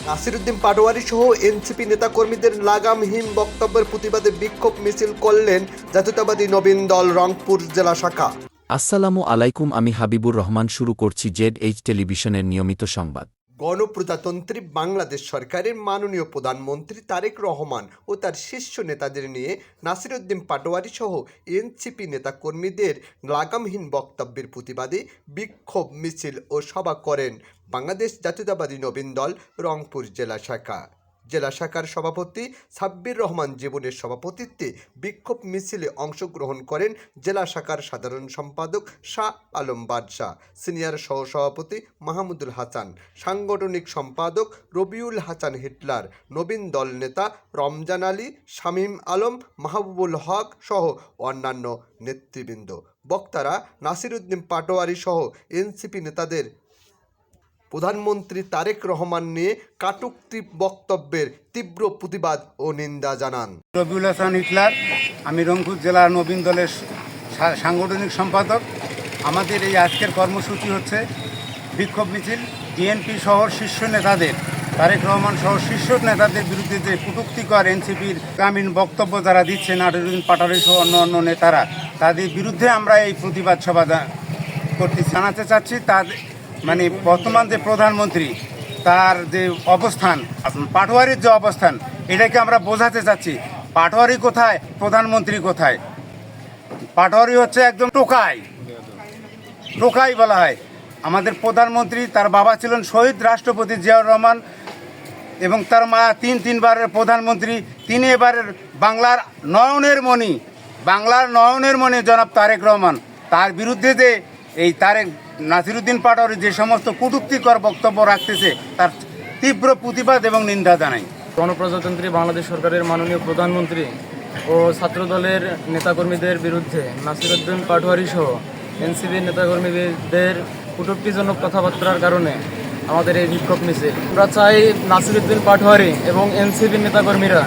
নাসিরউদ্দিন পাটোয়ারি সহ এনসিপি নেতাকর্মীদের লাগামহীন বক্তব্যের প্রতিবাদে বিক্ষোভ মিছিল করলেন জাতীয়তাবাদী নবীন দল রংপুর জেলা শাখা। আসসালামু আলাইকুম, আমি হাবিবুর রহমান। শুরু করছি ZH টেলিভিশনের নিয়মিত সংবাদ। গণপ্রজাতন্ত্রী বাংলাদেশ সরকারের মাননীয় প্রধানমন্ত্রী তারেক রহমান ও তার শীর্ষ নেতাদের নিয়ে নাসিরউদ্দিন পাটোয়ারি সহ এনসিপি নেতাকর্মীদের লাগামহীন বক্তব্যের প্রতিবাদে বিক্ষোভ মিছিল ও সভা করেন বাংলাদেশ জাতীয়তাবাদী নবীন দল রংপুর জেলা শাখা। জেলা শাখার সভাপতি সাব্বির রহমান জীবনের সভাপতিত্বে বিক্ষোভ মিছিলে অংশগ্রহণ করেন জেলা শাখার সাধারণ সম্পাদক শাহ আলম বাদশাহ, সিনিয়র সহসভাপতি মাহমুদুল হাসান, সাংগঠনিক সম্পাদক রবিউল হাসান হিটলার, নবীন দল নেতা রমজান আলী, শামীম আলম, মাহবুবুল হক সহ অন্যান্য নেতৃবৃন্দ। বক্তারা নাসিরউদ্দিন পাটোয়ারি সহ এনসিপি নেতাদের প্রধানমন্ত্রী তারেক রহমান নিয়ে কাটুক্তি বক্তব্যের তীব্র প্রতিবাদ ও নিন্দা জানান। রবিউল হাসান হিটলার, আমি রংপুর জেলার নবীন দলের সাংগঠনিক সম্পাদক। আমাদের এই আজকের কর্মসূচি হচ্ছে বিক্ষোভ মিছিল ডিএনপি সহ শীর্ষ নেতাদের, তারেক রহমান সহ শীর্ষ নেতাদের বিরুদ্ধে যে কটূক্তিকর এনসিপির গ্রামীণ বক্তব্য যারা দিচ্ছে, নাসিরউদ্দিন পাটোয়ারি সহ অন্য নেতারা, তাদের বিরুদ্ধে আমরা এই প্রতিবাদ সভা করতে জানাতে চাচ্ছি। মানে বর্তমান যে প্রধানমন্ত্রী, তার যে অবস্থান, পাটোয়ারির যে অবস্থান, এটাকে আমরা বোঝাতে চাচ্ছি। পাটোয়ারি কোথায়, প্রধানমন্ত্রী কোথায়? পাটোয়ারি হচ্ছে একদম টোকাই বলা হয়। আমাদের প্রধানমন্ত্রী, তার বাবা ছিলেন শহীদ রাষ্ট্রপতি জিয়াউর রহমান এবং তার মা তিনবারের প্রধানমন্ত্রী। তিনি এবারের বাংলার নয়নের মণি জনাব তারেক রহমান। তার বিরুদ্ধে যে এই নাসিরউদ্দিন পাটোয়ারি যে সমস্ত কটূক্তিকর বক্তব্য রাখতেছে, তার তীব্র প্রতিবাদ এবং নিন্দা জানাই। গণপ্রজাতন্ত্রী বাংলাদেশ সরকারের মাননীয় প্রধানমন্ত্রী ও ছাত্রদলের নেতাকর্মীদের বিরুদ্ধে নাসিরউদ্দিন পাটোয়ারি সহ এনসিপির নেতাকর্মীদের কটূক্তিজনক কথাবার্তার কারণে আমাদের এই বিক্ষোভ মিছিল। আমরা চাই নাসিরউদ্দিন পাটোয়ারি এবং এনসিপির নেতাকর্মীরা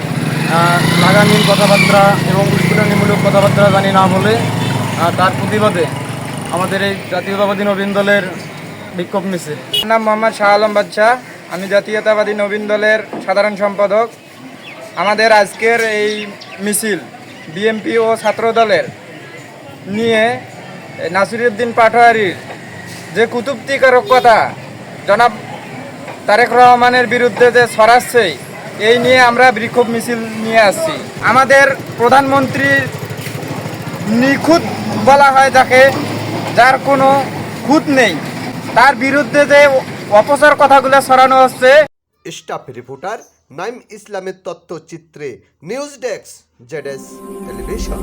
লাগামহীন কথাবার্তা এবং উস্কানিমূলক কথাবার্তা জানি না বলে তার প্রতিবাদে আমাদের এই জাতীয়তাবাদী নবীন দলের বিক্ষোভ মিছিল। আমার নাম মোহাম্মদ শাহ আলম বাদশাহ, আমি জাতীয়তাবাদী নবীন দলের সাধারণ সম্পাদক। আমাদের আজকের এই মিছিল বিএনপি ও ছাত্র দলের নিয়ে নাসিরউদ্দিন পাটোয়ারির যে কটূক্তিকারক কথা জনাব তারেক রহমানের বিরুদ্ধে যে ছড়াচ্ছে, এই নিয়ে আমরা বিক্ষোভ মিছিল নিয়ে আসছি। আমাদের প্রধানমন্ত্রীর নিখুঁত বলা হয় যাকে, যার কোনো খুঁত নেই, তার বিরুদ্ধে যে অপচার কথাগুলো ছড়ানো হচ্ছে। স্টাফ রিপোর্টার নাইম ইসলামের তথ্যচিত্রে নিউজ ডেস্ক ZH টেলিভিশন।